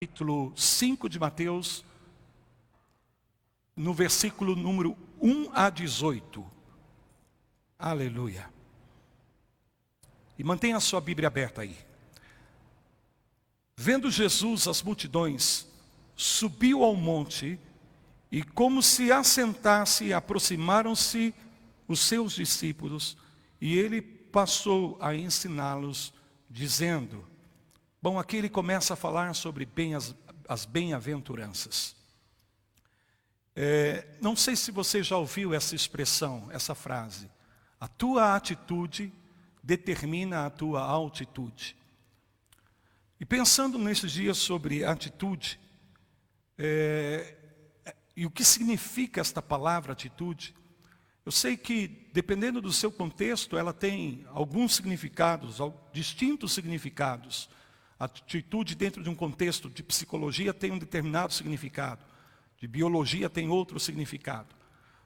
capítulo 5 de Mateus, no versículo número 1 a 18. Aleluia. E mantenha a sua Bíblia aberta aí. Vendo Jesus as multidões, subiu ao monte, e como se assentasse, aproximaram-se os seus discípulos, e ele passou a ensiná-los, dizendo... Bom, aqui ele começa a falar sobre as bem-aventuranças. Não sei se você já ouviu essa expressão, essa frase. A tua atitude determina a tua altitude. E pensando nesses dias sobre atitude, e o que significa esta palavra atitude, eu sei que, dependendo do seu contexto, ela tem alguns significados, distintos significados. A atitude dentro de um contexto de psicologia tem um determinado significado, de biologia tem outro significado.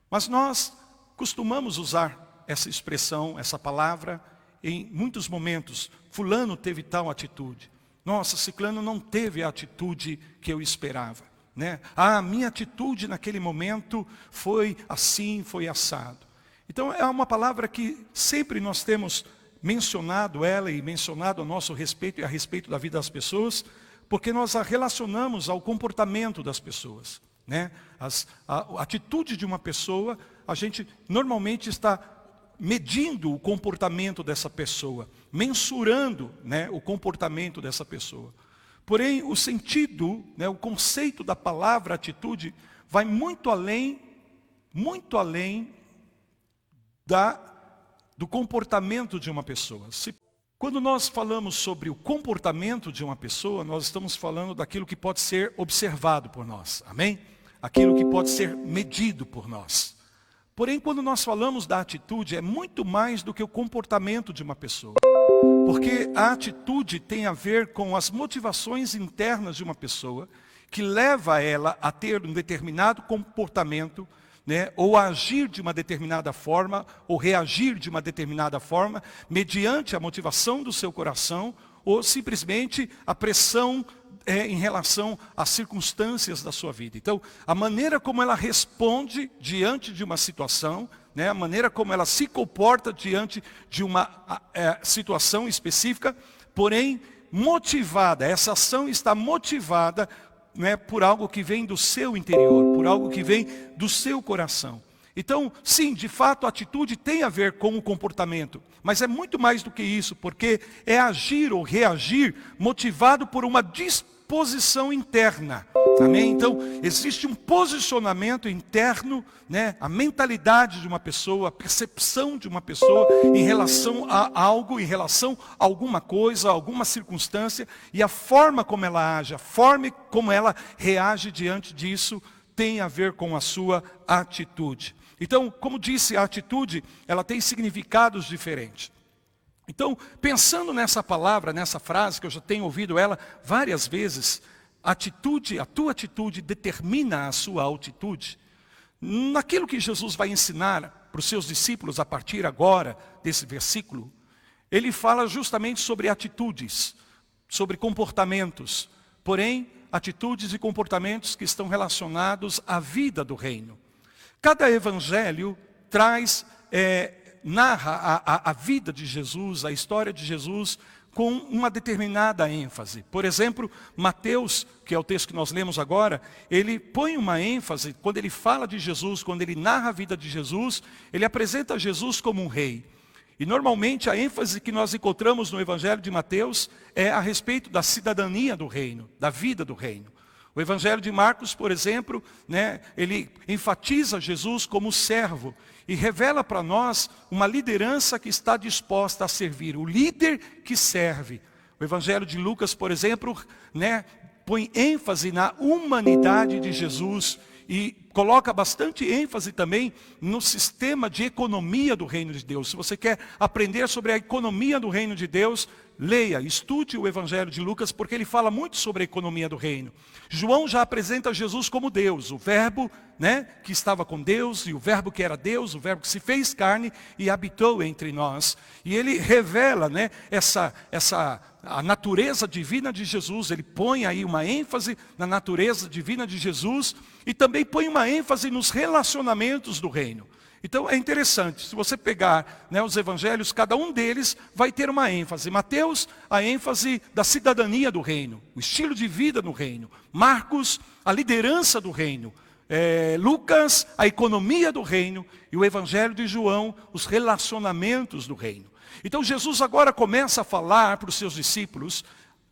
Mas nós costumamos usar essa expressão, essa palavra, em muitos momentos. Fulano teve tal atitude. Nossa, ciclano não teve a atitude que eu esperava, né? A minha atitude naquele momento foi assim, foi assado. Então é uma palavra que sempre nós temos mencionado ela e mencionado a nosso respeito e a respeito da vida das pessoas, porque nós a relacionamos ao comportamento das pessoas, né? A atitude de uma pessoa, a gente normalmente está medindo o comportamento dessa pessoa, mensurando, né, o comportamento dessa pessoa. Porém, o sentido, né, o conceito da palavra atitude vai muito além do comportamento de uma pessoa. Quando nós falamos sobre o comportamento de uma pessoa, nós estamos falando daquilo que pode ser observado por nós, amém? Aquilo que pode ser medido por nós. Porém, quando nós falamos da atitude, é muito mais do que o comportamento de uma pessoa. Porque a atitude tem a ver com as motivações internas de uma pessoa, que leva ela a ter um determinado comportamento, né, ou agir de uma determinada forma, ou reagir de uma determinada forma, mediante a motivação do seu coração, ou simplesmente a pressão em relação às circunstâncias da sua vida. Então, a maneira como ela responde diante de uma situação, né, a maneira como ela se comporta diante de uma situação específica, porém motivada, essa ação está motivada, né, por algo que vem do seu interior, por algo que vem do seu coração. Então, sim, de fato a atitude tem a ver com o comportamento, mas é muito mais do que isso, porque é agir ou reagir motivado por uma disposição interna. Amém? Então, existe um posicionamento interno, né, a mentalidade de uma pessoa, a percepção de uma pessoa em relação a algo, em relação a alguma coisa, a alguma circunstância, e a forma como ela age, a forma como ela reage diante disso, tem a ver com a sua atitude. Então, como disse, a atitude, ela tem significados diferentes. Então, pensando nessa palavra, nessa frase, que eu já tenho ouvido ela várias vezes, atitude, a tua atitude determina a sua altitude. Naquilo que Jesus vai ensinar para os seus discípulos a partir agora desse versículo, ele fala justamente sobre atitudes, sobre comportamentos, porém, atitudes e comportamentos que estão relacionados à vida do reino. Cada evangelho narra a vida de Jesus, a história de Jesus, com uma determinada ênfase. Por exemplo, Mateus, que é o texto que nós lemos agora, ele põe uma ênfase, quando ele fala de Jesus, quando ele narra a vida de Jesus, ele apresenta Jesus como um rei. E normalmente a ênfase que nós encontramos no Evangelho de Mateus é a respeito da cidadania do reino, da vida do reino. O Evangelho de Marcos, por exemplo, né, ele enfatiza Jesus como servo e revela para nós uma liderança que está disposta a servir, o líder que serve. O Evangelho de Lucas, por exemplo, né, põe ênfase na humanidade de Jesus e coloca bastante ênfase também no sistema de economia do reino de Deus. Se você quer aprender sobre a economia do reino de Deus, leia, estude o Evangelho de Lucas, porque ele fala muito sobre a economia do reino. João já apresenta Jesus como Deus, o verbo, né, que estava com Deus, e o verbo que era Deus, o verbo que se fez carne e habitou entre nós. E ele revela, né, a natureza divina de Jesus. Ele põe aí uma ênfase na natureza divina de Jesus e também põe uma ênfase nos relacionamentos do reino. Então é interessante, se você pegar, né, os evangelhos, cada um deles vai ter uma ênfase. Mateus, a ênfase da cidadania do reino, o estilo de vida no reino. Marcos, a liderança do reino. Lucas, a economia do reino. E o evangelho de João, os relacionamentos do reino. Então Jesus agora começa a falar para os seus discípulos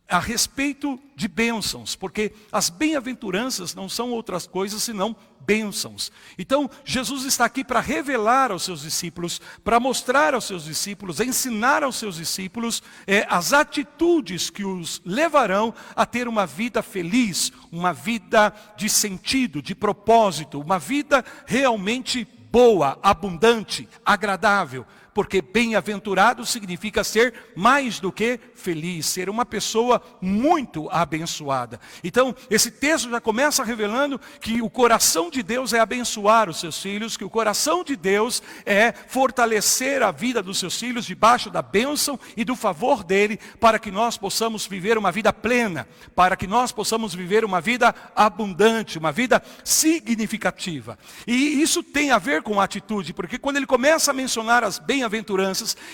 a respeito de bênçãos, porque as bem-aventuranças não são outras coisas senão bênçãos. Então Jesus está aqui para revelar aos seus discípulos, para mostrar aos seus discípulos, ensinar aos seus discípulos as atitudes que os levarão a ter uma vida feliz, uma vida de sentido, de propósito, uma vida realmente boa, abundante, agradável. Porque bem-aventurado significa ser mais do que feliz, ser uma pessoa muito abençoada. Então, esse texto já começa revelando que o coração de Deus é abençoar os seus filhos, que o coração de Deus é fortalecer a vida dos seus filhos debaixo da bênção e do favor dele, para que nós possamos viver uma vida plena, para que nós possamos viver uma vida abundante, uma vida significativa. E isso tem a ver com a atitude, porque quando ele começa a mencionar as bem-aventuranças,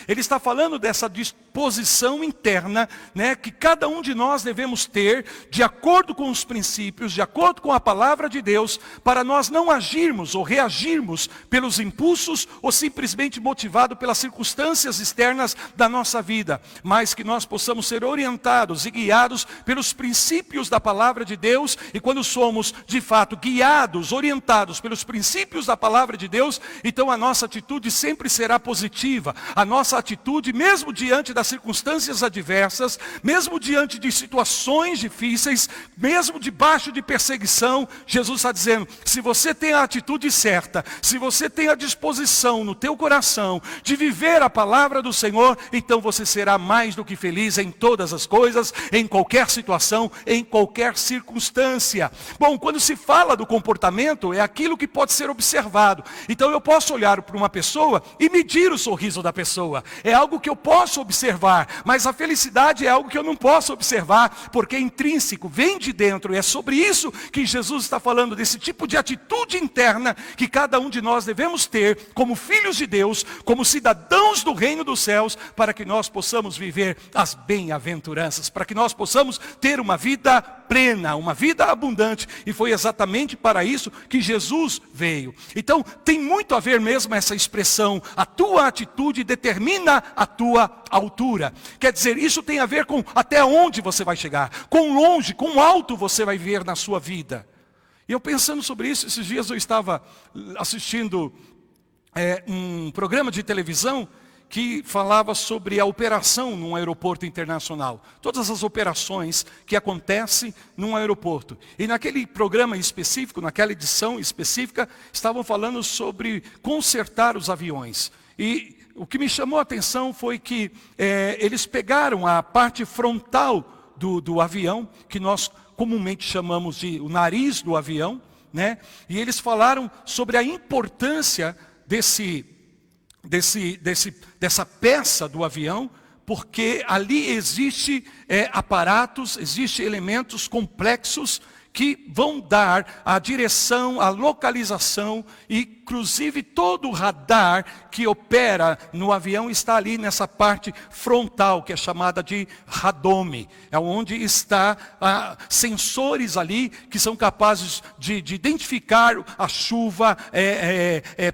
ele está falando dessa disposição interna, né, que cada um de nós devemos ter, de acordo com os princípios, de acordo com a palavra de Deus, para nós não agirmos ou reagirmos pelos impulsos ou simplesmente motivado pelas circunstâncias externas da nossa vida, mas que nós possamos ser orientados e guiados pelos princípios da palavra de Deus. E quando somos de fato guiados, orientados pelos princípios da palavra de Deus, então a nossa atitude sempre será positiva. A nossa atitude, mesmo diante das circunstâncias adversas, mesmo diante de situações difíceis, mesmo debaixo de perseguição, Jesus está dizendo, se você tem a atitude certa, se você tem a disposição no teu coração de viver a palavra do Senhor, então você será mais do que feliz em todas as coisas, em qualquer situação, em qualquer circunstância. Bom, quando se fala do comportamento, é aquilo que pode ser observado. Então eu posso olhar para uma pessoa e medir o sorriso da pessoa. É algo que eu posso observar, mas a felicidade é algo que eu não posso observar, porque é intrínseco, vem de dentro. E é sobre isso que Jesus está falando, desse tipo de atitude interna que cada um de nós devemos ter como filhos de Deus, como cidadãos do reino dos céus, para que nós possamos viver as bem-aventuranças, para que nós possamos ter uma vida plena, uma vida abundante. E foi exatamente para isso que Jesus veio. Então tem muito a ver mesmo essa expressão, a tua atitude determina a tua altura. Quer dizer, isso tem a ver com até onde você vai chegar, quão longe, quão alto você vai ver na sua vida. E eu pensando sobre isso, esses dias eu estava assistindo um programa de televisão que falava sobre a operação num aeroporto internacional. Todas as operações que acontecem num aeroporto. E naquele programa específico, naquela edição específica, estavam falando sobre consertar os aviões. E o que me chamou a atenção foi que eles pegaram a parte frontal do avião, que nós comumente chamamos de o nariz do avião, né? E eles falaram sobre a importância dessa peça do avião, porque ali existe aparatos, existem elementos complexos que vão dar a direção, a localização, e inclusive todo o radar que opera no avião está ali nessa parte frontal, que é chamada de radome. É onde está sensores ali que são capazes de identificar a chuva,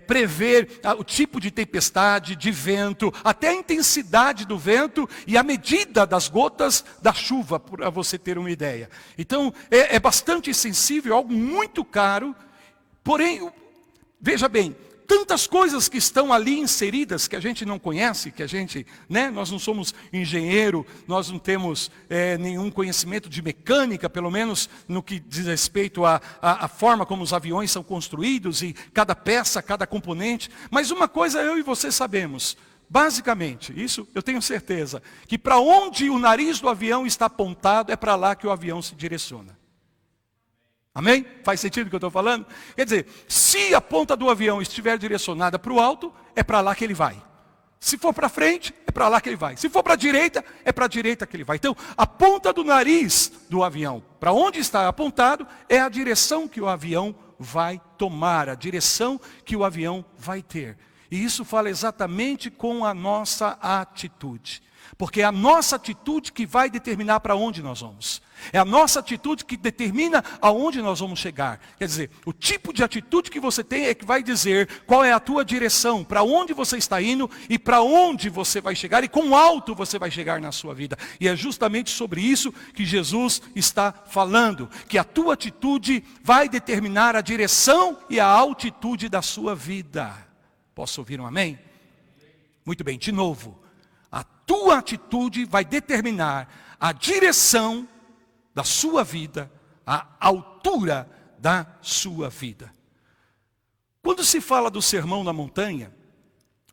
prever o tipo de tempestade, de vento, até a intensidade do vento e a medida das gotas da chuva, para você ter uma ideia. Então é bastante sensível, algo muito caro, porém, veja bem, tantas coisas que estão ali inseridas que a gente não conhece, que a gente, né, nós não somos engenheiro, nós não temos nenhum conhecimento de mecânica, pelo menos no que diz respeito à forma como os aviões são construídos e cada peça, cada componente. Mas uma coisa eu e você sabemos, basicamente, isso eu tenho certeza, que para onde o nariz do avião está apontado, é para lá que o avião se direciona. Amém? Faz sentido o que eu estou falando? Quer dizer, se a ponta do avião estiver direcionada para o alto, é para lá que ele vai. Se for para frente, é para lá que ele vai. Se for para a direita, é para a direita que ele vai. Então, a ponta do nariz do avião, para onde está apontado, é a direção que o avião vai tomar, a direção que o avião vai ter. E isso fala exatamente com a nossa atitude. Porque é a nossa atitude que vai determinar para onde nós vamos. É a nossa atitude que determina aonde nós vamos chegar. Quer dizer, o tipo de atitude que você tem é que vai dizer qual é a tua direção, para onde você está indo e para onde você vai chegar e quão alto você vai chegar na sua vida. E é justamente sobre isso que Jesus está falando, que a tua atitude vai determinar a direção e a altitude da sua vida. Posso ouvir um amém? Muito bem, de novo. A tua atitude vai determinar a direção da sua vida, a altura da sua vida. Quando se fala do Sermão na Montanha,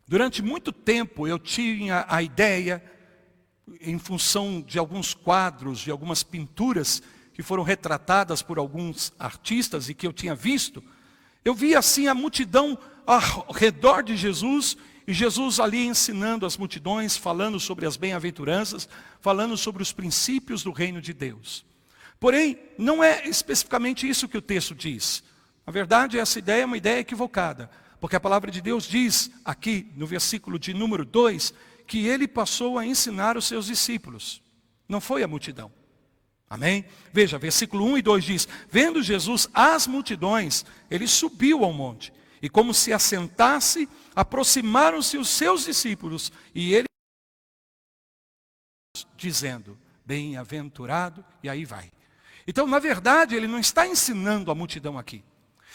durante muito tempo eu tinha a ideia, em função de alguns quadros, de algumas pinturas que foram retratadas por alguns artistas e que eu tinha visto, eu via assim a multidão ao redor de Jesus, e Jesus ali ensinando as multidões, falando sobre as bem-aventuranças, falando sobre os princípios do reino de Deus. Porém, não é especificamente isso que o texto diz. Na verdade, essa ideia é uma ideia equivocada. Porque a palavra de Deus diz aqui, no versículo de número 2, que ele passou a ensinar os seus discípulos. Não foi a multidão. Amém? Veja, versículo 1 e 2 diz: vendo Jesus as multidões, ele subiu ao monte. E como se assentasse, aproximaram-se os seus discípulos. E ele dizendo, bem-aventurado, e aí vai. Então, na verdade, ele não está ensinando a multidão aqui.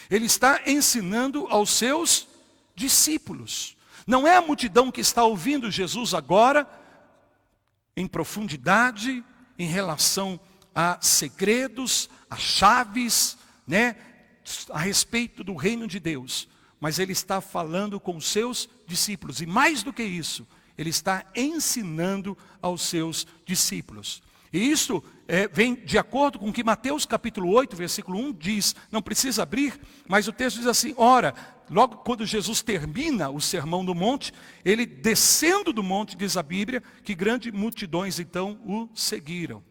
Ele está ensinando aos seus discípulos. Não é a multidão que está ouvindo Jesus agora, em profundidade, em relação a segredos, a chaves, né, a respeito do reino de Deus. Mas ele está falando com os seus discípulos. E mais do que isso, ele está ensinando aos seus discípulos. E isso vem de acordo com o que Mateus capítulo 8, versículo 1 diz. Não precisa abrir, mas o texto diz assim: ora, logo quando Jesus termina o sermão do monte, ele descendo do monte, diz a Bíblia, que grandes multidões então o seguiram.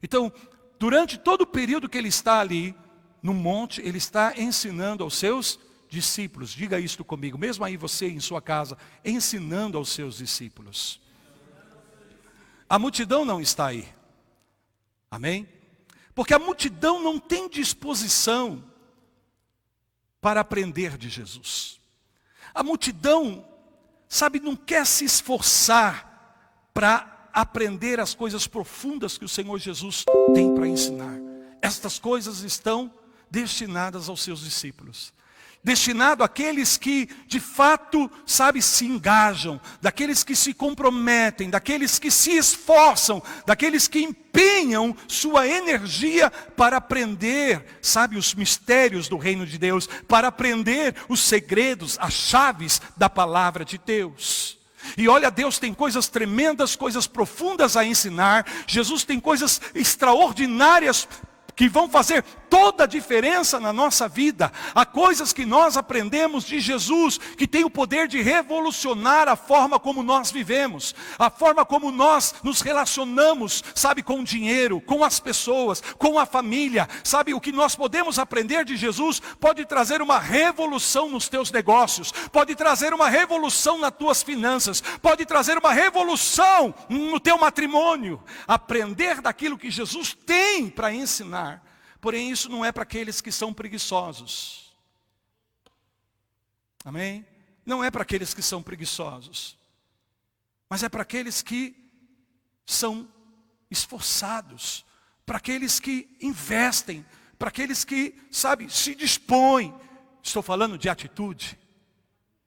Então, durante todo o período que ele está ali no monte, ele está ensinando aos seus discípulos. Diga isto comigo, mesmo aí você em sua casa, ensinando aos seus discípulos. A multidão não está aí. Amém? Porque a multidão não tem disposição para aprender de Jesus. A multidão, sabe, não quer se esforçar para aprender as coisas profundas que o Senhor Jesus tem para ensinar. Estas coisas estão destinadas aos seus discípulos. Destinado àqueles que, de fato, sabe, se engajam, daqueles que se comprometem, daqueles que se esforçam, daqueles que empenham sua energia para aprender, sabe, os mistérios do reino de Deus, para aprender os segredos, as chaves da palavra de Deus. E olha, Deus tem coisas tremendas, coisas profundas a ensinar. Jesus tem coisas extraordinárias que vão fazer toda a diferença na nossa vida. Há coisas que nós aprendemos de Jesus, que tem o poder de revolucionar a forma como nós vivemos, a forma como nós nos relacionamos, sabe, com o dinheiro, com as pessoas, com a família, sabe, o que nós podemos aprender de Jesus pode trazer uma revolução nos teus negócios, pode trazer uma revolução nas tuas finanças, pode trazer uma revolução no teu matrimônio. Aprender daquilo que Jesus tem para ensinar. Porém, isso não é para aqueles que são preguiçosos. Amém? Não é para aqueles que são preguiçosos. Mas é para aqueles que são esforçados. Para aqueles que investem. Para aqueles que, sabe, se dispõem. Estou falando de atitude.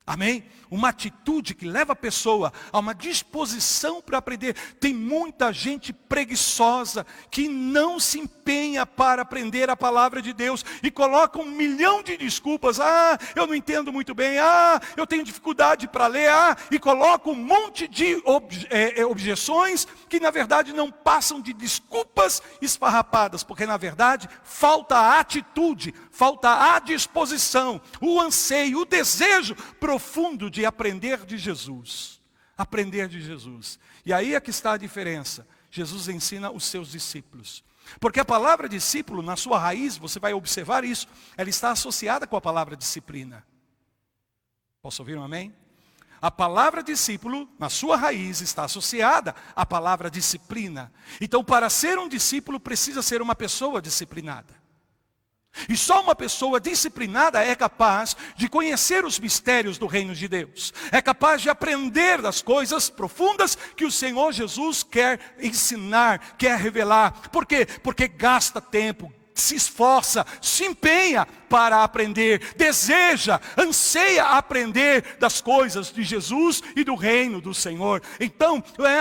Amém? Uma atitude que leva a pessoa a uma disposição para aprender. Tem muita gente preguiçosa que não se empenha para aprender a palavra de Deus e coloca 1 milhão de desculpas. Eu não entendo muito bem. Eu tenho dificuldade para ler. E coloca um monte de objeções que na verdade não passam de desculpas esfarrapadas, porque na verdade falta a atitude, falta a disposição, o anseio, o desejo profundo de aprender de Jesus. Aprender de Jesus. E aí é que está a diferença. Jesus ensina os seus discípulos. Porque a palavra discípulo, na sua raiz, você vai observar isso, ela está associada com a palavra disciplina. Posso ouvir um amém? A palavra discípulo, na sua raiz, está associada à palavra disciplina. Então, para ser um discípulo, precisa ser uma pessoa disciplinada. E só uma pessoa disciplinada é capaz de conhecer os mistérios do reino de Deus. É capaz de aprender das coisas profundas que o Senhor Jesus quer ensinar, quer revelar. Por quê? Porque gasta tempo, se esforça, se empenha para aprender, deseja, anseia aprender das coisas de Jesus e do reino do Senhor. Então, é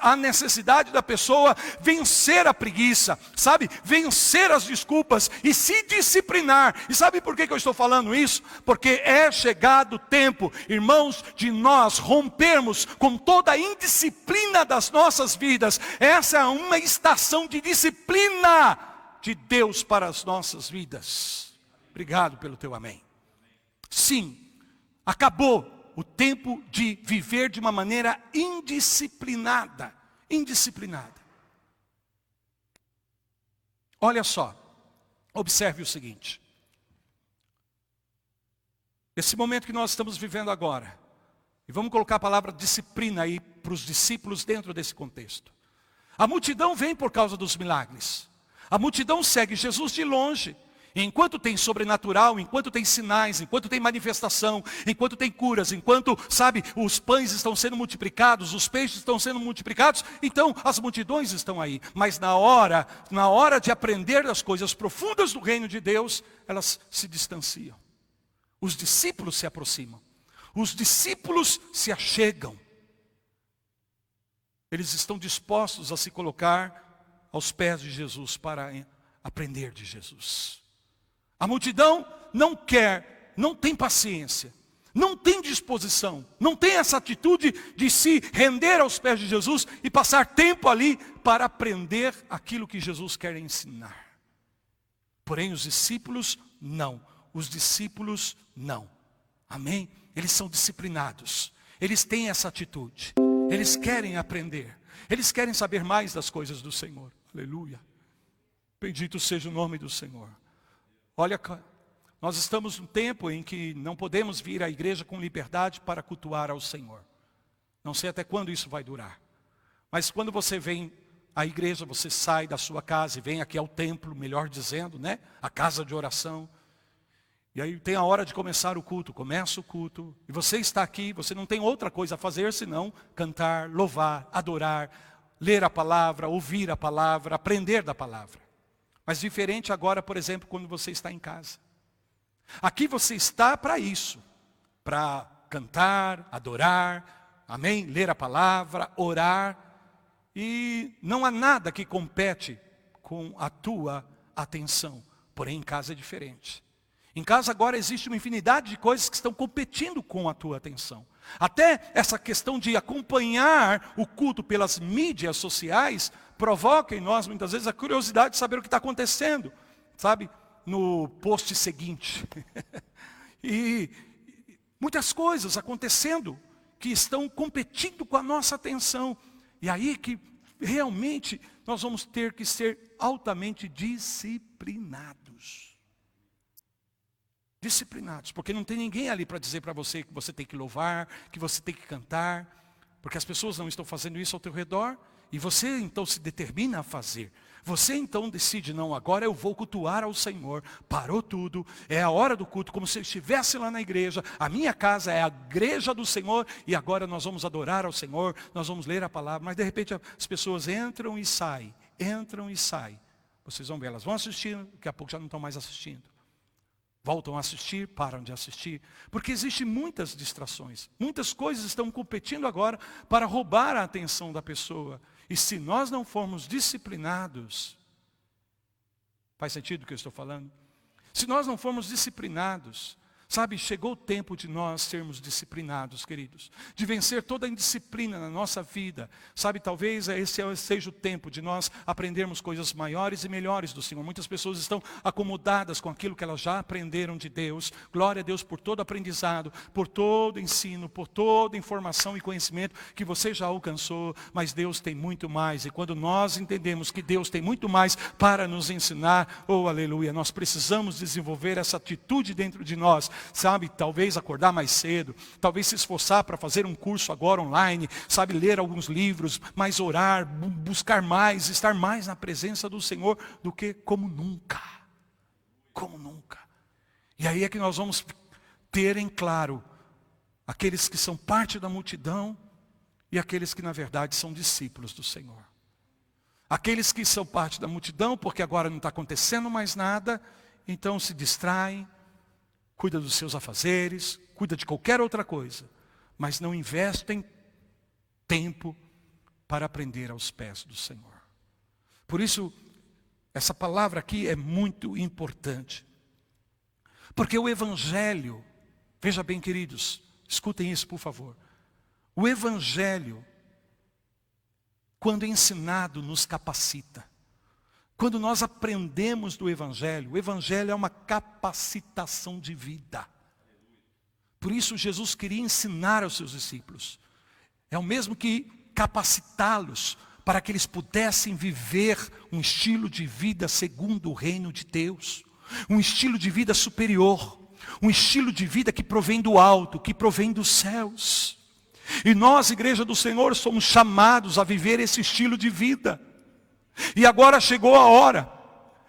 a necessidade da pessoa vencer a preguiça, sabe? Vencer as desculpas e se disciplinar. E sabe por que eu estou falando isso? Porque é chegado o tempo, irmãos, de nós rompermos com toda a indisciplina das nossas vidas. Essa é uma estação de disciplina de Deus para as nossas vidas. Obrigado pelo teu amém. Sim, acabou o tempo de viver de uma maneira indisciplinada. Indisciplinada. Olha só, observe o seguinte. Esse momento que nós estamos vivendo agora, e vamos colocar a palavra disciplina aí para os discípulos dentro desse contexto. A multidão vem por causa dos milagres. A multidão segue Jesus de longe. E enquanto tem sobrenatural, enquanto tem sinais, enquanto tem manifestação, enquanto tem curas, enquanto, os pães estão sendo multiplicados, os peixes estão sendo multiplicados, então as multidões estão aí. Mas na hora de aprender das coisas profundas do reino de Deus, elas se distanciam. Os discípulos se aproximam. Os discípulos se achegam. Eles estão dispostos a se colocar aos pés de Jesus para aprender de Jesus. A multidão não quer, não tem paciência, não tem disposição, não tem essa atitude de se render aos pés de Jesus e passar tempo ali para aprender aquilo que Jesus quer ensinar. Porém, os discípulos não. Os discípulos não. Amém? Eles são disciplinados. Eles têm essa atitude. Eles querem aprender. Eles querem saber mais das coisas do Senhor. Aleluia. Bendito seja o nome do Senhor. Olha, nós estamos num tempo em que não podemos vir à igreja com liberdade para cultuar ao Senhor. Não sei até quando isso vai durar. Mas quando você vem à igreja, você sai da sua casa e vem aqui ao templo, melhor dizendo, né? A casa de oração. E aí tem a hora de começar o culto, começa o culto. E você está aqui, você não tem outra coisa a fazer senão cantar, louvar, adorar, ler a palavra, ouvir a palavra, aprender da palavra. Mas diferente agora, por exemplo, quando você está em casa. Aqui você está para isso. Para cantar, adorar, amém? Ler a palavra, orar. E não há nada que compete com a tua atenção. Porém, em casa é diferente. Em casa agora existe uma infinidade de coisas que estão competindo com a tua atenção. Até essa questão de acompanhar o culto pelas mídias sociais provoca em nós muitas vezes a curiosidade de saber o que está acontecendo, no post seguinte. E muitas coisas acontecendo que estão competindo com a nossa atenção. E aí que realmente nós vamos ter que ser altamente disciplinados. Disciplinados, porque não tem ninguém ali para dizer para você que você tem que louvar, que você tem que cantar, porque as pessoas não estão fazendo isso ao teu redor, e você então se determina a fazer. Você então decide, não, agora eu vou cultuar ao Senhor, parou tudo, é a hora do culto, como se eu estivesse lá na igreja, a minha casa é a igreja do Senhor, e agora nós vamos adorar ao Senhor, nós vamos ler a palavra, mas de repente as pessoas entram e saem, vocês vão ver, elas vão assistir, daqui a pouco já não estão mais assistindo. Voltam a assistir, param de assistir, porque existem muitas distrações. Muitas coisas estão competindo agora para roubar a atenção da pessoa. E se nós não formos disciplinados, faz sentido o que eu estou falando? Se nós não formos disciplinados, sabe, chegou o tempo de nós sermos disciplinados, queridos. De vencer toda a indisciplina na nossa vida. Sabe, talvez esse seja o tempo de nós aprendermos coisas maiores e melhores do Senhor. Muitas pessoas estão acomodadas com aquilo que elas já aprenderam de Deus. Glória a Deus por todo aprendizado, por todo ensino, por toda informação e conhecimento que você já alcançou. Mas Deus tem muito mais. E quando nós entendemos que Deus tem muito mais para nos ensinar, oh aleluia, nós precisamos desenvolver essa atitude dentro de nós. Sabe, talvez acordar mais cedo, talvez se esforçar para fazer um curso agora online, sabe, ler alguns livros, mas orar, buscar mais, estar mais na presença do Senhor do que como nunca. Como nunca. E aí é que nós vamos ter em claro aqueles que são parte da multidão e aqueles que na verdade são discípulos do Senhor. Aqueles que são parte da multidão porque agora não está acontecendo mais nada, então se distraem, cuida dos seus afazeres, cuida de qualquer outra coisa, mas não investem tempo para aprender aos pés do Senhor. Por isso, essa palavra aqui é muito importante. Porque o Evangelho, veja bem queridos, escutem isso por favor. O Evangelho, quando ensinado, nos capacita. Quando nós aprendemos do Evangelho, o Evangelho é uma capacitação de vida. Por isso Jesus queria ensinar aos seus discípulos. É o mesmo que capacitá-los para que eles pudessem viver um estilo de vida segundo o reino de Deus. Um estilo de vida superior. Um estilo de vida que provém do alto, que provém dos céus. E nós, Igreja do Senhor, somos chamados a viver esse estilo de vida. E agora chegou a hora,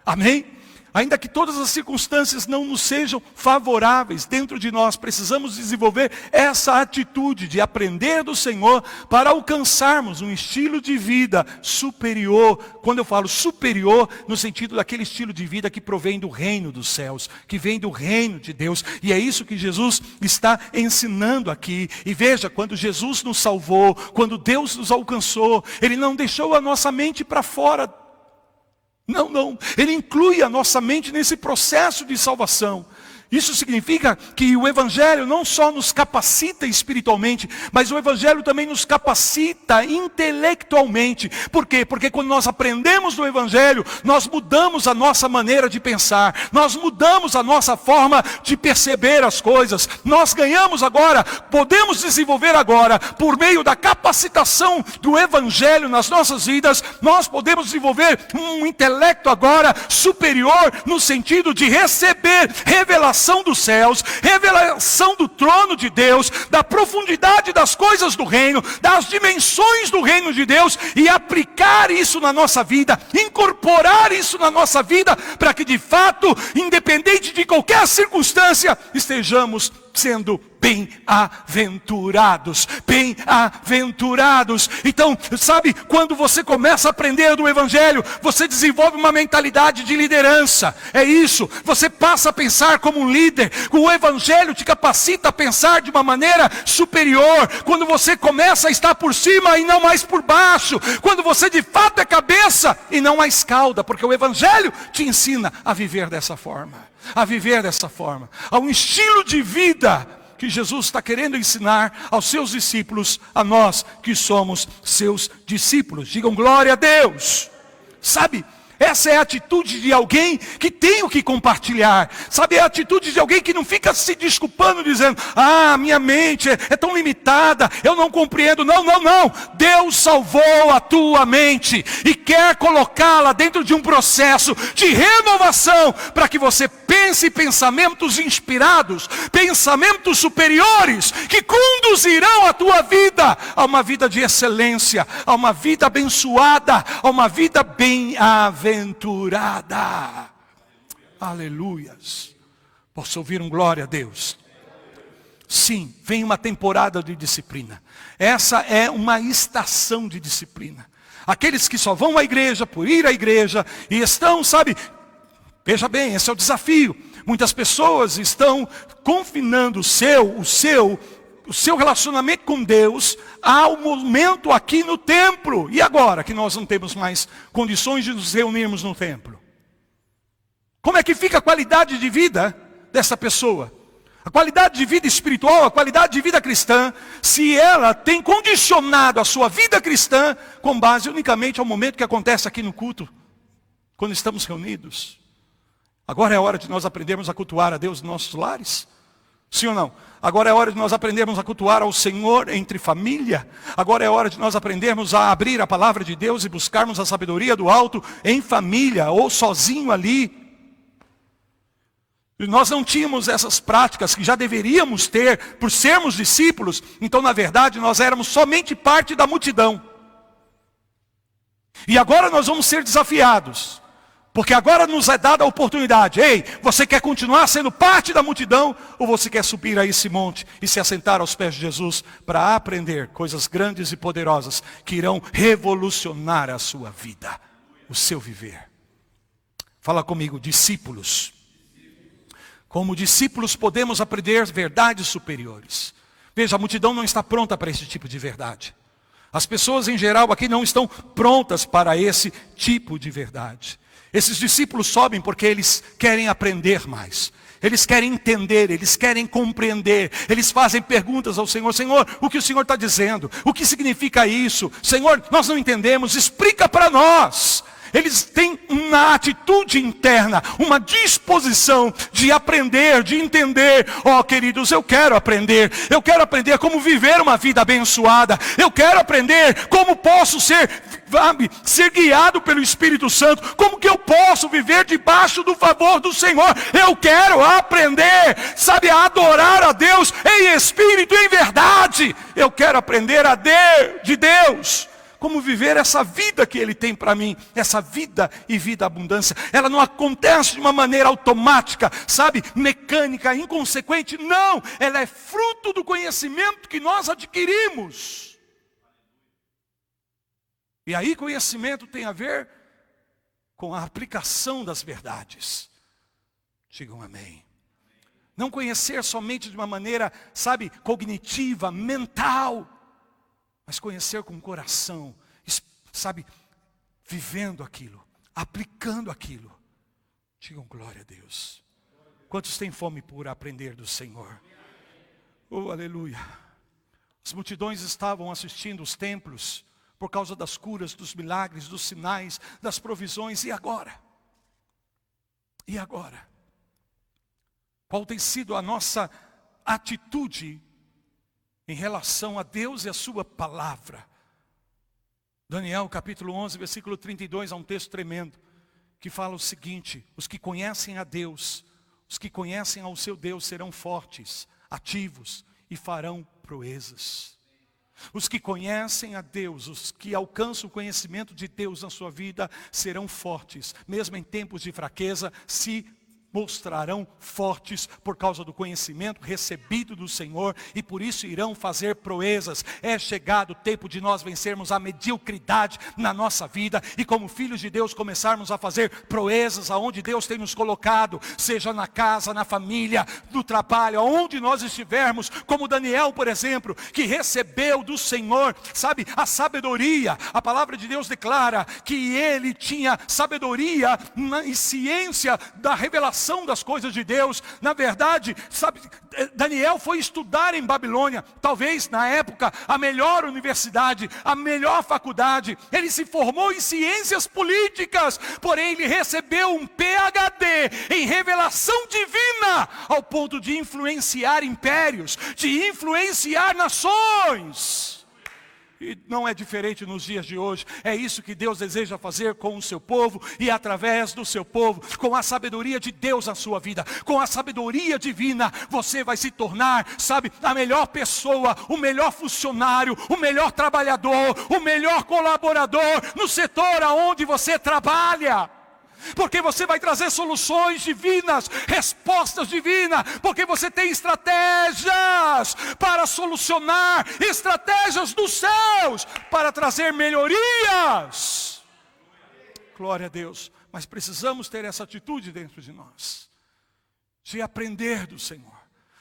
amém? Ainda que todas as circunstâncias não nos sejam favoráveis, dentro de nós precisamos desenvolver essa atitude de aprender do Senhor para alcançarmos um estilo de vida superior. Quando eu falo superior, no sentido daquele estilo de vida que provém do reino dos céus, que vem do reino de Deus. E é isso que Jesus está ensinando aqui. E veja, quando Jesus nos salvou, quando Deus nos alcançou, Ele não deixou a nossa mente para fora. Não, Ele inclui a nossa mente nesse processo de salvação. Isso significa que o Evangelho não só nos capacita espiritualmente, mas o Evangelho também nos capacita intelectualmente. Por quê? Porque quando nós aprendemos do Evangelho, nós mudamos a nossa maneira de pensar, nós mudamos a nossa forma de perceber as coisas. Nós ganhamos agora, podemos desenvolver agora, por meio da capacitação do Evangelho nas nossas vidas, nós podemos desenvolver um intelecto agora superior, no sentido de receber revelação dos céus, revelação do trono de Deus, da profundidade das coisas do reino, das dimensões do reino de Deus, e aplicar isso na nossa vida, incorporar isso na nossa vida, para que de fato, independente de qualquer circunstância, estejamos sendo bem-aventurados, bem-aventurados. Então, sabe, quando você começa a aprender do Evangelho, você desenvolve uma mentalidade de liderança. É isso, você passa a pensar como um líder. O Evangelho te capacita a pensar de uma maneira superior. Quando você começa a estar por cima e não mais por baixo. Quando você de fato é cabeça e não mais cauda, porque o Evangelho te ensina a viver dessa forma. A viver dessa forma. Há um estilo de vida que Jesus está querendo ensinar aos seus discípulos, a nós que somos seus discípulos. Digam glória a Deus. Sabe, essa é a atitude de alguém que tem o que compartilhar. Sabe, é a atitude de alguém que não fica se desculpando, dizendo: ah, minha mente é tão limitada, eu não compreendo. Não. Deus salvou a tua mente e quer colocá-la dentro de um processo de renovação, para que você pense pensamentos inspirados, pensamentos superiores, que conduzirão a tua vida a uma vida de excelência, a uma vida abençoada, a uma vida bem-aventurada. Aleluias. Posso ouvir um glória a Deus? Sim, vem uma temporada de disciplina. Essa é uma estação de disciplina. Aqueles que só vão à igreja por ir à igreja e estão, sabe, veja bem, esse é o desafio. Muitas pessoas estão confinando o seu relacionamento com Deus ao momento aqui no templo. E agora que nós não temos mais condições de nos reunirmos no templo? Como é que fica a qualidade de vida dessa pessoa? A qualidade de vida espiritual, a qualidade de vida cristã, se ela tem condicionado a sua vida cristã com base unicamente ao momento que acontece aqui no culto, quando estamos reunidos. Agora é a hora de nós aprendermos a cultuar a Deus nos nossos lares? Sim ou não? Agora é hora de nós aprendermos a cultuar ao Senhor entre família. Agora é hora de nós aprendermos a abrir a palavra de Deus e buscarmos a sabedoria do alto em família ou sozinho ali. E nós não tínhamos essas práticas que já deveríamos ter por sermos discípulos. Então, na verdade, nós éramos somente parte da multidão. E agora nós vamos ser desafiados. Porque agora nos é dada a oportunidade. Ei, você quer continuar sendo parte da multidão? Ou você quer subir a esse monte e se assentar aos pés de Jesus para aprender coisas grandes e poderosas que irão revolucionar a sua vida, o seu viver? Fala comigo, discípulos. Como discípulos podemos aprender verdades superiores. Veja, a multidão não está pronta para esse tipo de verdade. As pessoas em geral aqui não estão prontas para esse tipo de verdade. Esses discípulos sobem porque eles querem aprender mais. Eles querem entender, eles querem compreender. Eles fazem perguntas ao Senhor. Senhor, o que o Senhor está dizendo? O que significa isso? Senhor, nós não entendemos, explica para nós. Eles têm uma atitude interna, uma disposição de aprender, de entender. Oh, queridos, eu quero aprender como viver uma vida abençoada. Eu quero aprender como posso ser guiado pelo Espírito Santo. Como que eu posso viver debaixo do favor do Senhor? Eu quero aprender, a adorar a Deus em espírito e em verdade. Eu quero aprender de Deus. Como viver essa vida que Ele tem para mim, essa vida e vida abundância. Ela não acontece de uma maneira automática, mecânica, inconsequente. Não, ela é fruto do conhecimento que nós adquirimos. E aí conhecimento tem a ver com a aplicação das verdades. Digam amém. Não conhecer somente de uma maneira, cognitiva, mental. Mas conhecer com o coração, vivendo aquilo, aplicando aquilo. Digam glória a Deus. Quantos têm fome por aprender do Senhor? Oh, aleluia. As multidões estavam assistindo os templos por causa das curas, dos milagres, dos sinais, das provisões. E agora? E agora? Qual tem sido a nossa atitude em relação a Deus e a sua palavra? Daniel capítulo 11, versículo 32, há um texto tremendo, que fala o seguinte: os que conhecem a Deus, os que conhecem ao seu Deus serão fortes, ativos e farão proezas. Os que conhecem a Deus, os que alcançam o conhecimento de Deus na sua vida, serão fortes, mesmo em tempos de fraqueza, se mostrarão fortes por causa do conhecimento recebido do Senhor e por isso irão fazer proezas. É chegado o tempo de nós vencermos a mediocridade na nossa vida e como filhos de Deus começarmos a fazer proezas aonde Deus tem nos colocado, seja na casa, na família, no trabalho, aonde nós estivermos, como Daniel, por exemplo, que recebeu do Senhor, a sabedoria. A palavra de Deus declara que ele tinha sabedoria e ciência da revelação das coisas de Deus. Na verdade, Daniel foi estudar em Babilônia, talvez na época a melhor universidade, a melhor faculdade. Ele se formou em ciências políticas, porém ele recebeu um PhD em revelação divina, ao ponto de influenciar impérios, de influenciar nações. E não é diferente nos dias de hoje. É isso que Deus deseja fazer com o seu povo e através do seu povo, com a sabedoria de Deus na sua vida, com a sabedoria divina, você vai se tornar, a melhor pessoa, o melhor funcionário, o melhor trabalhador, o melhor colaborador no setor aonde você trabalha. Porque você vai trazer soluções divinas, respostas divinas, porque você tem estratégias para solucionar, estratégias dos céus para trazer melhorias. Glória a Deus. Mas precisamos ter essa atitude dentro de nós, de aprender do Senhor,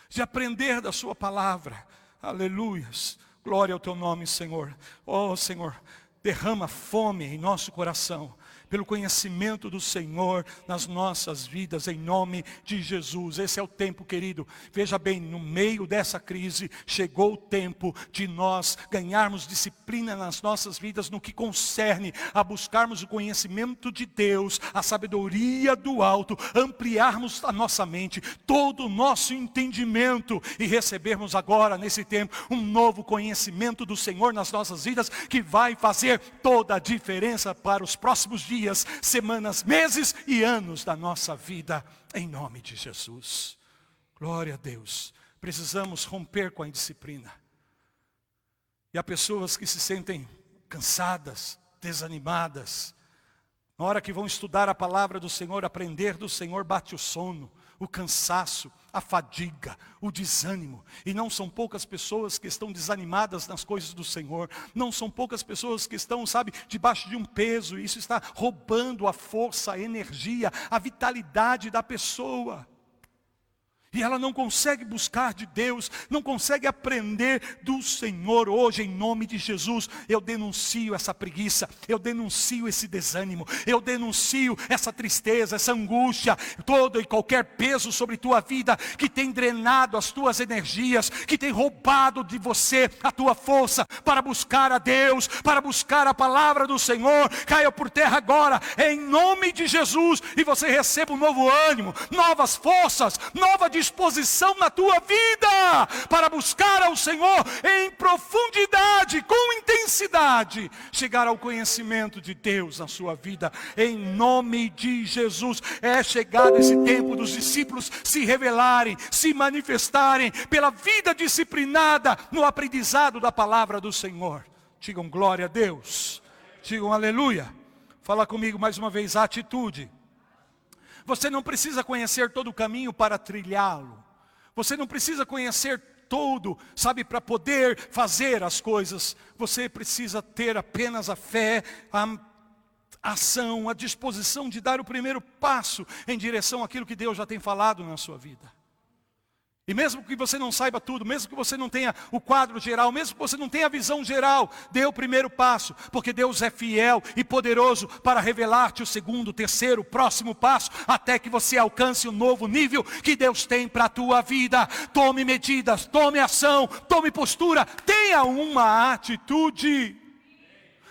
de aprender da sua palavra. Aleluias, glória ao teu nome, Senhor. Oh Senhor, derrama fome em nosso coração, pelo conhecimento do Senhor nas nossas vidas, em nome de Jesus. Esse é o tempo, querido. Veja bem, no meio dessa crise, chegou o tempo de nós ganharmos disciplina nas nossas vidas, no que concerne a buscarmos o conhecimento de Deus, a sabedoria do alto, ampliarmos a nossa mente, todo o nosso entendimento, e recebermos agora, nesse tempo, um novo conhecimento do Senhor nas nossas vidas, que vai fazer toda a diferença para os próximos dias, semanas, meses e anos da nossa vida, em nome de Jesus. Glória a Deus. Precisamos romper com a indisciplina. E há pessoas que se sentem cansadas, desanimadas. Na hora que vão estudar a palavra do Senhor, aprender do Senhor, bate o sono, o cansaço, a fadiga, o desânimo. E não são poucas pessoas que estão desanimadas nas coisas do Senhor. Não são poucas pessoas que estão, debaixo de um peso. E isso está roubando a força, a energia, a vitalidade da pessoa. E ela não consegue buscar de Deus, não consegue aprender do Senhor. Hoje, em nome de Jesus, eu denuncio essa preguiça, eu denuncio esse desânimo, eu denuncio essa tristeza, essa angústia, todo e qualquer peso sobre tua vida, que tem drenado as tuas energias, que tem roubado de você a tua força, para buscar a Deus, para buscar a palavra do Senhor. Caia por terra agora, em nome de Jesus, e você receba um novo ânimo, novas forças, nova disposição na tua vida, para buscar ao Senhor em profundidade, com intensidade, chegar ao conhecimento de Deus na sua vida, em nome de Jesus. É chegado esse tempo dos discípulos se revelarem, se manifestarem pela vida disciplinada no aprendizado da palavra do Senhor. Digam glória a Deus, digam aleluia. Fala comigo mais uma vez, a atitude. Você não precisa conhecer todo o caminho para trilhá-lo. Você não precisa conhecer todo, para poder fazer as coisas. Você precisa ter apenas a fé, a ação, a disposição de dar o primeiro passo em direção àquilo que Deus já tem falado na sua vida. E mesmo que você não saiba tudo, mesmo que você não tenha o quadro geral, mesmo que você não tenha a visão geral, dê o primeiro passo, porque Deus é fiel e poderoso para revelar-te o segundo, terceiro, próximo passo, até que você alcance o novo nível que Deus tem para a tua vida. Tome medidas, tome ação, tome postura, tenha uma atitude.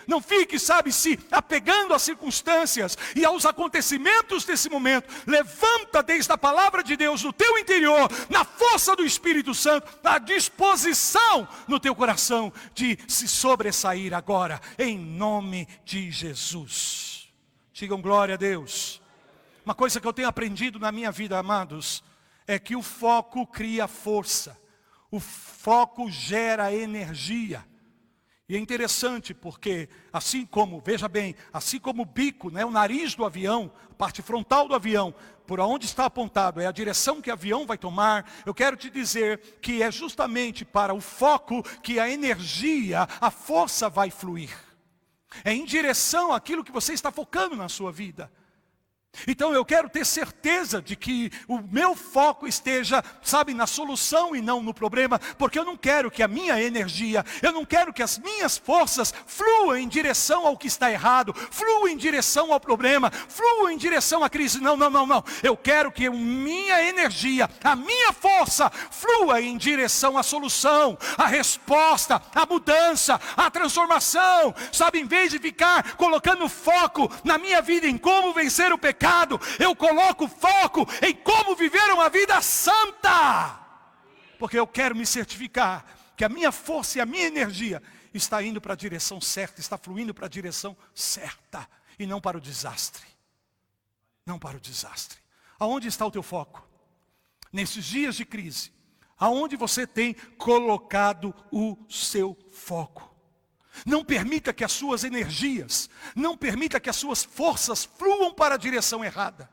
Não fique, se apegando às circunstâncias e aos acontecimentos desse momento. Levanta desde a palavra de Deus no teu interior, na força do Espírito Santo, a disposição no teu coração de se sobressair agora, em nome de Jesus. Digam glória a Deus. Uma coisa que eu tenho aprendido na minha vida, amados, é que o foco cria força. O foco gera energia. E é interessante porque, assim como, veja bem, assim como o bico, o nariz do avião, a parte frontal do avião, por onde está apontado, é a direção que o avião vai tomar. Eu quero te dizer que é justamente para o foco que a energia, a força vai fluir. É em direção àquilo que você está focando na sua vida. Então eu quero ter certeza de que o meu foco esteja, na solução e não no problema, porque eu não quero que a minha energia, eu não quero que as minhas forças fluam em direção ao que está errado, fluam em direção ao problema, fluam em direção à crise. Não. Eu quero que a minha energia, a minha força flua em direção à solução, à resposta, à mudança, à transformação. Em vez de ficar colocando foco na minha vida em como vencer o pecado, eu coloco foco em como viver uma vida santa. Porque eu quero me certificar que a minha força e a minha energia está indo para a direção certa, está fluindo para a direção certa, e não para o desastre. Não para o desastre. Aonde está o teu foco? Nesses dias de crise, aonde você tem colocado o seu foco? Não permita que as suas energias, não permita que as suas forças fluam para a direção errada.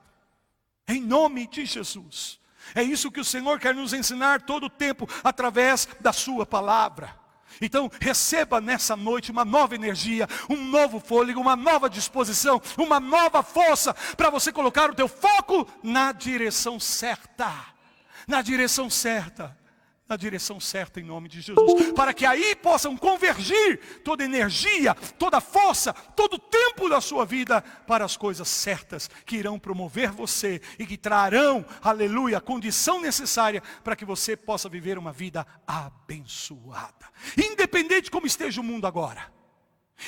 Em nome de Jesus. É isso que o Senhor quer nos ensinar todo o tempo, através da sua palavra. Então receba nessa noite uma nova energia, um novo fôlego, uma nova disposição, uma nova força, para você colocar o teu foco na direção certa. na direção certa em nome de Jesus, para que aí possam convergir toda energia, toda força, todo o tempo da sua vida para as coisas certas, que irão promover você e que trarão, aleluia, a condição necessária para que você possa viver uma vida abençoada. Independente de como esteja o mundo agora,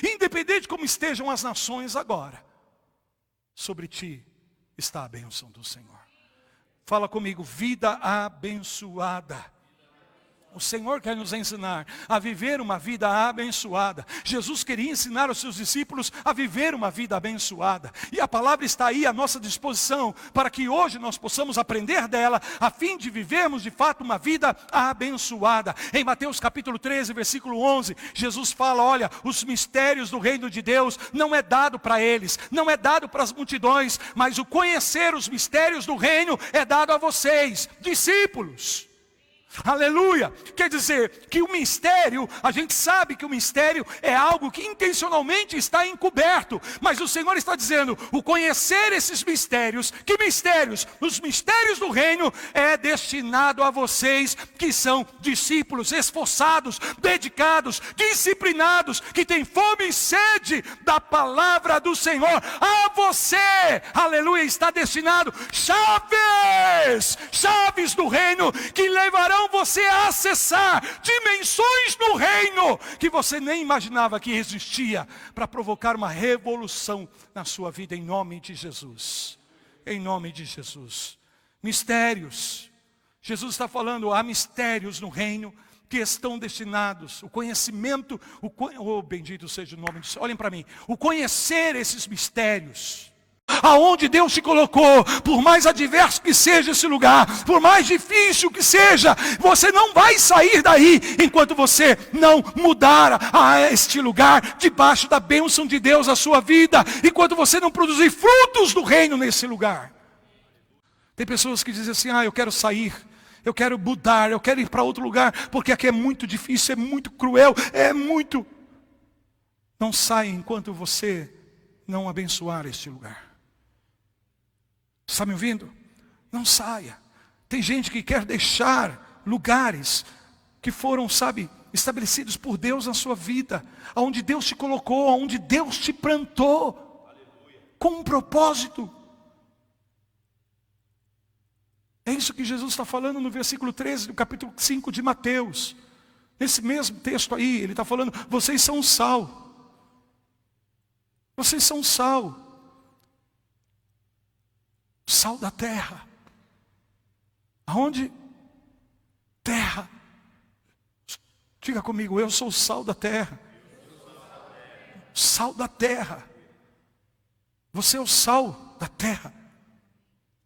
independente de como estejam as nações agora, sobre ti está a bênção do Senhor. Fala comigo, vida abençoada. O Senhor quer nos ensinar a viver uma vida abençoada. Jesus queria ensinar aos seus discípulos a viver uma vida abençoada. E a palavra está aí à nossa disposição para que hoje nós possamos aprender dela, a fim de vivermos de fato uma vida abençoada. Em Mateus capítulo 13, versículo 11, Jesus fala, olha, os mistérios do reino de Deus não é dado para eles, não é dado para as multidões, mas o conhecer os mistérios do reino é dado a vocês, discípulos. Aleluia, quer dizer que o mistério, a gente sabe que o mistério é algo que intencionalmente está encoberto, mas o Senhor está dizendo, o conhecer esses mistérios, que mistérios? Os mistérios do reino é destinado a vocês que são discípulos esforçados, dedicados, disciplinados, que têm fome e sede da palavra do Senhor. A você, aleluia, está destinado chaves do reino, que levarão você a acessar dimensões do reino que você nem imaginava que existia, para provocar uma revolução na sua vida, em nome de Jesus. Em nome de Jesus. Mistérios. Jesus está falando, há mistérios no reino que estão destinados, o conhecimento, bendito seja o nome de Deus. Olhem para mim, o conhecer esses mistérios, aonde Deus te colocou, por mais adverso que seja esse lugar, por mais difícil que seja, você não vai sair daí, enquanto você não mudar a este lugar, debaixo da bênção de Deus a sua vida, enquanto você não produzir frutos do reino nesse lugar. Tem pessoas que dizem assim, eu quero sair, eu quero mudar, eu quero ir para outro lugar, porque aqui é muito difícil, é muito cruel, é muito... Não saia enquanto você não abençoar este lugar. Está me ouvindo? Não saia. Tem gente que quer deixar lugares que foram, estabelecidos por Deus na sua vida, aonde Deus te colocou, aonde Deus te plantou, com um propósito. É isso que Jesus está falando no versículo 13 do capítulo 5 de Mateus. Nesse mesmo texto aí, ele está falando, vocês são sal. Vocês são sal. Sal da terra. Aonde? Terra. Diga comigo, eu sou o sal da terra. Sal da terra. Você é o sal da terra.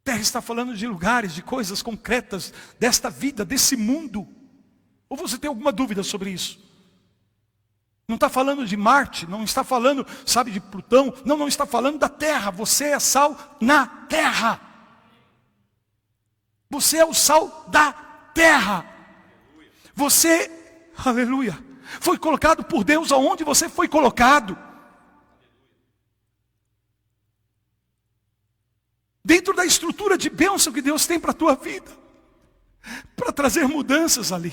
Terra está falando de lugares, de coisas concretas, desta vida, desse mundo. Ou você tem alguma dúvida sobre isso? Não está falando de Marte, não está falando, de Plutão, não está falando da terra. Você é sal na terra. Você é o sal da terra. Você, aleluia, foi colocado por Deus aonde você foi colocado. Dentro da estrutura de bênção que Deus tem para a tua vida. Para trazer mudanças ali.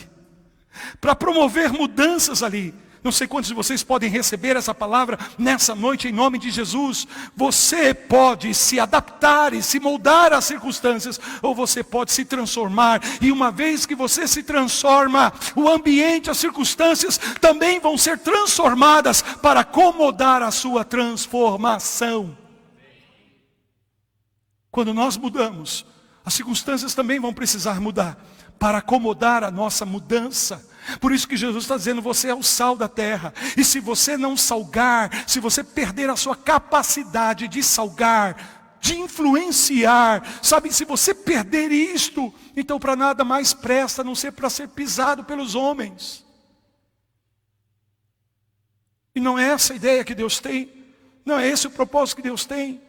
Para promover mudanças ali. Não sei quantos de vocês podem receber essa palavra nessa noite, em nome de Jesus. Você pode se adaptar e se moldar às circunstâncias, ou você pode se transformar. E uma vez que você se transforma, o ambiente, as circunstâncias também vão ser transformadas para acomodar a sua transformação. Quando nós mudamos, as circunstâncias também vão precisar mudar para acomodar a nossa mudança. Por isso que Jesus está dizendo, você é o sal da terra. E se você não salgar, se você perder a sua capacidade de salgar, de influenciar, se você perder isto, então para nada mais presta, a não ser para ser pisado pelos homens. E não é essa a ideia que Deus tem, não é esse o propósito que Deus tem.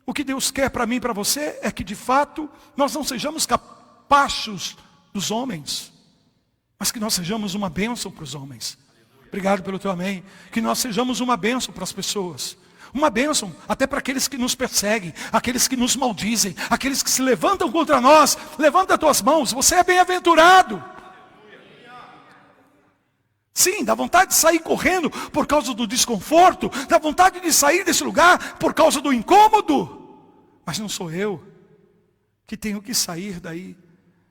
O que Deus quer para mim e para você é que de fato nós não sejamos capachos dos homens, mas que nós sejamos uma bênção para os homens. Obrigado pelo teu amém. Que nós sejamos uma bênção para as pessoas. Uma bênção até para aqueles que nos perseguem, aqueles que nos maldizem, aqueles que se levantam contra nós. Levanta as tuas mãos, você é bem-aventurado. Sim, dá vontade de sair correndo por causa do desconforto, dá vontade de sair desse lugar por causa do incômodo. Mas não sou eu que tenho que sair daí.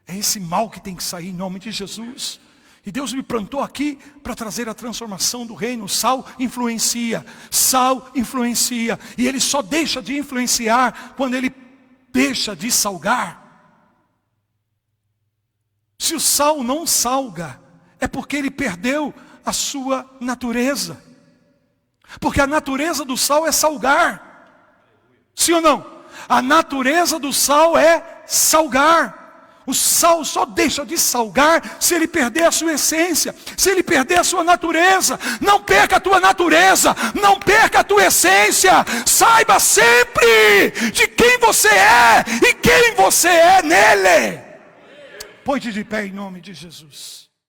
É esse mal que tem que sair em nome de Jesus. E Deus me plantou aqui para trazer a transformação do reino. Sal influencia. Sal influencia. E ele só deixa de influenciar quando ele deixa de salgar. Se o sal não salga, é porque ele perdeu a sua natureza. Porque a natureza do sal é salgar. Sim ou não? A natureza do sal é salgar. O sal só deixa de salgar se ele perder a sua essência, se ele perder a sua natureza. Não perca a tua natureza, não perca a tua essência. Saiba sempre de quem você é e quem você é nele. Põe-te de pé em nome de Jesus.